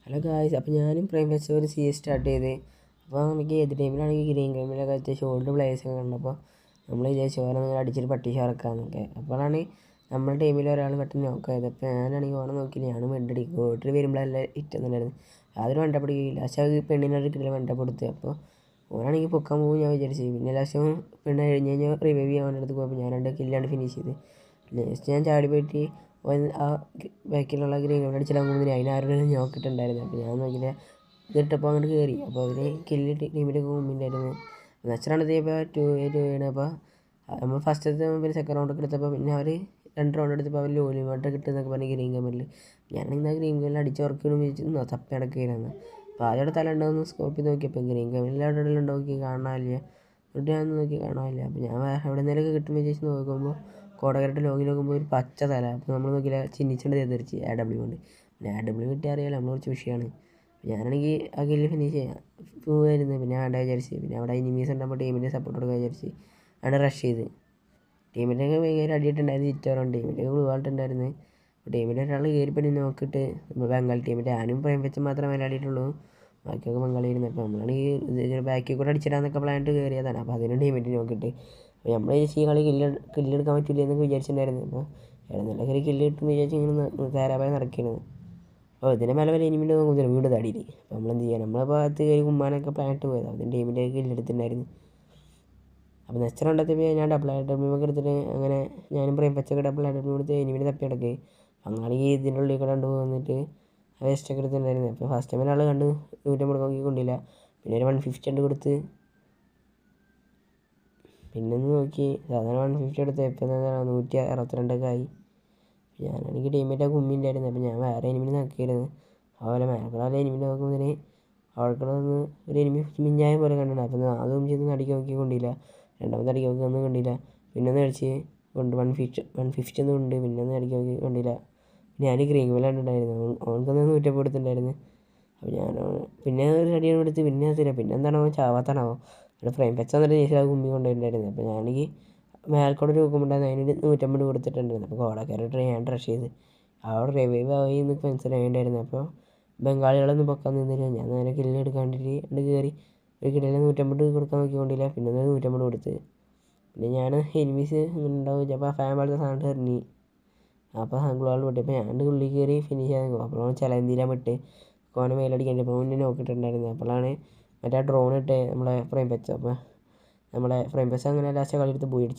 Hello guys, അപ്പോൾ ഞാനും prime വെച്ച് ഒരു സ്റ്റാർട്ട് ചെയ്ത്. അപ്പോൾ നമുക്ക് ഏത് ടൈമിലാണെങ്കിൽ ഗ്രീൻ ഗെയിമിലൊക്കെ അത്യാവശ്യം ഓൾഡ് പ്ലേയേഴ്സൊക്കെ കണ്ടപ്പോൾ നമ്മൾ വിചാരിച്ചു ഓരോ നിങ്ങൾ അടിച്ചിട്ട് പട്ടിഷാർക്കാന്നൊക്കെ. അപ്പോഴാണ് നമ്മുടെ ടീമിൽ ഒരാൾ പെട്ടെന്ന് നോക്കായത്. അപ്പോൾ ഞാനാണെങ്കിൽ ഓണം നോക്കിയില്ല, ഞാൻ വെണ്ടടിക്കും വീട്ടിൽ വരുമ്പോഴല്ല ഇറ്റുന്നുണ്ടായിരുന്നു. യാതൊരു വണ്ടപ്പിടിക്കില്ല. പക്ഷേ അത് പെണ്ണിനൊരു കിട്ടില്ല വണ്ടപ്പെടുത്ത്. അപ്പോൾ ഓനാണെങ്കിൽ പൊക്കാൻ പോകും ഞാൻ വിചാരിച്ചു. പിന്നെ ലാസ്റ്റ് പെണ്ണ് കഴിഞ്ഞ് കഴിഞ്ഞാൽ റിവൈവ് ചെയ്യാൻ വേണ്ടി അടുത്ത് പോയപ്പോൾ ഞാൻ 2 കില്ലാണ് ഫിനിഷ് ചെയ്ത്. നെക്സ്റ്റ് ഞാൻ ചാടി പോയിട്ട് ആ ബാക്കിലുള്ള ഗ്രീൻ ഗെയിം അടിച്ചിടാകുമ്പോൾ അതിനാരും നോക്കിയിട്ടുണ്ടായിരുന്നു. അപ്പോൾ ഞാൻ നോക്കിയിട്ട് ഇതിട്ടപ്പോൾ അങ്ങോട്ട് കയറി. അപ്പോൾ അതിൽ കില്ല് ടീമിൻ്റെ മുമ്പിലായിരുന്നു. നെക്സ്റ്റ് റൗണ്ട് എത്തിയപ്പോൾ 2-2 ആണ്. അപ്പോൾ നമ്മൾ ഫസ്റ്റത്തെ പിന്നെ സെക്കൻഡ് റൗണ്ടൊക്കെ എടുത്തപ്പോൾ പിന്നെ അവർ 2 റൗണ്ട് എടുത്തപ്പോൾ അവർ ലോലിമായിട്ട് കിട്ടുന്നൊക്കെ പറഞ്ഞ് ഗ്രീൻ ഗെയിമിൽ ഞാനാണെങ്കിൽ ആ ഗ്രീൻ ഗെയിമിൽ അടിച്ച് ഉറക്കണം വെച്ച് തപ്പി അടക്കുകയായിരുന്നു. അപ്പോൾ ആദ്യം തല ഉണ്ടാവുന്ന സ്കോപ്പ് ചെയ്ത് നോക്കിയപ്പോൾ ഗ്രീൻ ഗെയിമിൽ അവിടെ നോക്കി കാണാനില്ല. എന്നിട്ട് ഞാൻ നോക്കി കാണാനില്ല. അപ്പോൾ ഞാൻ എവിടെ നിന്നേലൊക്കെ കിട്ടുമ്പോൾ വിചാരിച്ച് നോക്കുമ്പോൾ കോടകരട്ട് ലോഗിൽ നോക്കുമ്പോൾ ഒരു പച്ച തല. അപ്പോൾ നമ്മൾ നോക്കിയില്ല, ചിന്നിച്ചണ്ട് തെറിച്ച് AW കൊണ്ട്. പിന്നെ AW കിട്ടിയാൽ അറിയാമല്ലോ നമ്മൾ കുറച്ച് വിഷയമാണ്. ഞാനാണെങ്കിൽ ആ കില്ല് ഫിനിഷ് ചെയ്യാൻ പോവായിരുന്നു. പിന്നെ വേണ്ട വിചാരിച്ച് പിന്നെ അവിടെ എനിമീസ് ഉണ്ടാകുമ്പോൾ ടീമിൻ്റെ സപ്പോർട്ട് കൊടുക്കാൻ വിചാരിച്ച് അവിടെ റഷ് ചെയ്ത്. ടീമിൻ്റെ ഒക്കെ ഭയങ്കര അടിയിട്ടുണ്ടായിരുന്നു. ചിറ്റോറുണ്ട് ടീമിൻ്റെ ഗ്ലൂ ആയിട്ടുണ്ടായിരുന്നു. അപ്പോൾ ടീമിൻ്റെ ഒരാൾ കയറി പിന്നെ നോക്കിയിട്ട് നമ്മൾ ബംഗാൾ ടീമിൻ്റെ ഞാനും പ്രൈം വെച്ച് മാത്രമേ മലയാളിയിട്ടുള്ളൂ, ബാക്കിയൊക്കെ ബംഗാളിയായിരുന്നു. അപ്പോൾ നമ്മളാണെങ്കിൽ ബാക്കിൽ കൂടെ അടിച്ചിടാന്നൊക്കെ പ്ലാനിട്ട് കയറിയതാണ്. അപ്പോൾ അതിനും ടീമിൻ്റെ നോക്കിയിട്ട് അപ്പോൾ നമ്മൾ ഈ കളി കില്ലെടുക്കാൻ പറ്റില്ല എന്നൊക്കെ വിചാരിച്ചിട്ടുണ്ടായിരുന്നു. അപ്പോൾ നല്ല കയറി കില്ല് കിട്ടുമെന്ന് വിചാരിച്ച് ഇങ്ങനെ തേരാപായ നടക്കുന്നത്. അപ്പോൾ ഇതിൻ്റെ മേലെ വരെ എനിമിൻ്റെ നോക്കുന്നില്ല, വീട് തടിയിൽ. അപ്പോൾ നമ്മളെന്ത് ചെയ്യാൻ, നമ്മളെ ഭാഗത്ത് കയറി കുമ്മാനൊക്കെ പ്ലാനിട്ട് പോയത്. അതിൻ്റെ ടീമിൻ്റെ കില്ലെടുത്തിട്ടുണ്ടായിരുന്നു. അപ്പോൾ നെക്സ്റ്റ് റൗണ്ടെത്തിയപ്പോൾ ഞാൻ AW ഒക്കെ എടുത്തിട്ട് അങ്ങനെ ഞാനും പ്രൈം പച്ചൊക്കെ AW എടുത്ത് എനിമിനെ തപ്പി കിടക്കുക. അങ്ങനെയാണെങ്കിൽ ഇതിൻ്റെ ഉള്ളിൽ കൂടെ കണ്ടു വന്നിട്ട് വേസ്റ്റൊക്കെ എടുത്തിട്ടുണ്ടായിരുന്നു. അപ്പോൾ ഫസ്റ്റ് ടൈം ഒരാൾ കണ്ട് 150 നോക്കി കൊണ്ടില്ല. പിന്നെ ഒരു 150 ഉണ്ട് കൊടുത്ത്. പിന്നെ ഒന്ന് നോക്കി സാധാരണ 150 എടുത്ത് ഇപ്പം 162 ആയി. ഞാനാണെങ്കിൽ ടീമേറ്റ് കുമ്മിണ്ടായിരുന്നു. അപ്പോൾ ഞാൻ വേറെ എനിമിനെ നോക്കിയിരുന്നു. അതുപോലെ മേലെ എനിമിനെ നോക്കുമ്പോൾ അവർക്കൊന്ന് ഒരു എനിമി മിഞ്ഞായ പോലെ കണ്ടിട്ടുണ്ട്. അപ്പോൾ അതും ചെയ്ത് അടിക്കാൻ നോക്കി കൊണ്ടില്ല. രണ്ടാമത്തെ അടിക്കാൻ നോക്കി ഒന്നും കണ്ടില്ല. പിന്നെ ഒന്ന് അടിച്ച് കൊണ്ട് 150 ഒന്നും ഉണ്ട്. പിന്നെ ഒന്ന് അടിക്കാൻ നോക്കി കൊണ്ടില്ല. പിന്നെ ഞാൻ ഗ്രീൻ ഗെയിമിലാണ്ടുണ്ടായിരുന്നു. അവനക്കൊന്ന് 150 എടുത്തിട്ടുണ്ടായിരുന്നു. അപ്പോൾ ഞാൻ പിന്നെ ഒരു അടിയാണ് എടുത്ത് പിന്നെ തരാം. പിന്നെ എന്താണോ ചാവാത്താണാവോ അവിടെ ഫ്രെയിം വെച്ച് വന്നിട്ട് ചേച്ചി കുമ്പി കൊണ്ടുപോയിട്ടുണ്ടായിരുന്നു. അപ്പോൾ ഞാനെങ്കിൽ മേൽക്കൂടെ നോക്കുമ്പോണ്ടായിരുന്നു അതിന് 150 കൊടുത്തിട്ടുണ്ടായിരുന്നു. അപ്പോൾ കോടക്കാരായിട്ട് ഞാൻ റഷ് ചെയ്ത് അവിടെ റിവൈവ് ആയി എന്നൊക്കെ മനസ്സിലായിട്ടുണ്ടായിരുന്നു. അപ്പോൾ ബംഗാളികളൊന്നും പൊക്കാൻ നിന്നില്ല. ഞാൻ നേരെ കില്ല് എടുക്കാണ്ടിട്ട് അവിടെ കയറി ഒരു കില്ലിന് 150 കൊടുക്കാൻ നോക്കിക്കൊണ്ടില്ല. പിന്നെ 150 കൊടുത്ത്. പിന്നെ ഞാൻ എനിമീസ് ഇങ്ങനെ ഉണ്ടാവും. അപ്പോൾ ഫാൻ പോലത്തെ സാധനം എറിഞ്ഞ് അപ്പോൾ ഗ്ലോൾ വിട്ട്. അപ്പോൾ ഞാൻ ഉള്ളിൽ കയറി ഫിനിഷ് ചെയ്യാൻ നോക്കും. അപ്പോഴാണ് ചിലന്തിയിലാണ് വിട്ട് കോനെ മേലടിക്കേണ്ടി. അപ്പോൾ മുന്നേ നോക്കിയിട്ടുണ്ടായിരുന്നു. അപ്പോഴാണ് മറ്റേ ഡ്രോൺ ഇട്ട് നമ്മളെ ഫ്രെയിം വെച്ച്. അപ്പോൾ നമ്മളെ ഫ്രെയിം വെച്ച് അങ്ങനെ ലാസ്റ്റ് കളി എടുത്ത് പോയി അടിച്ച്.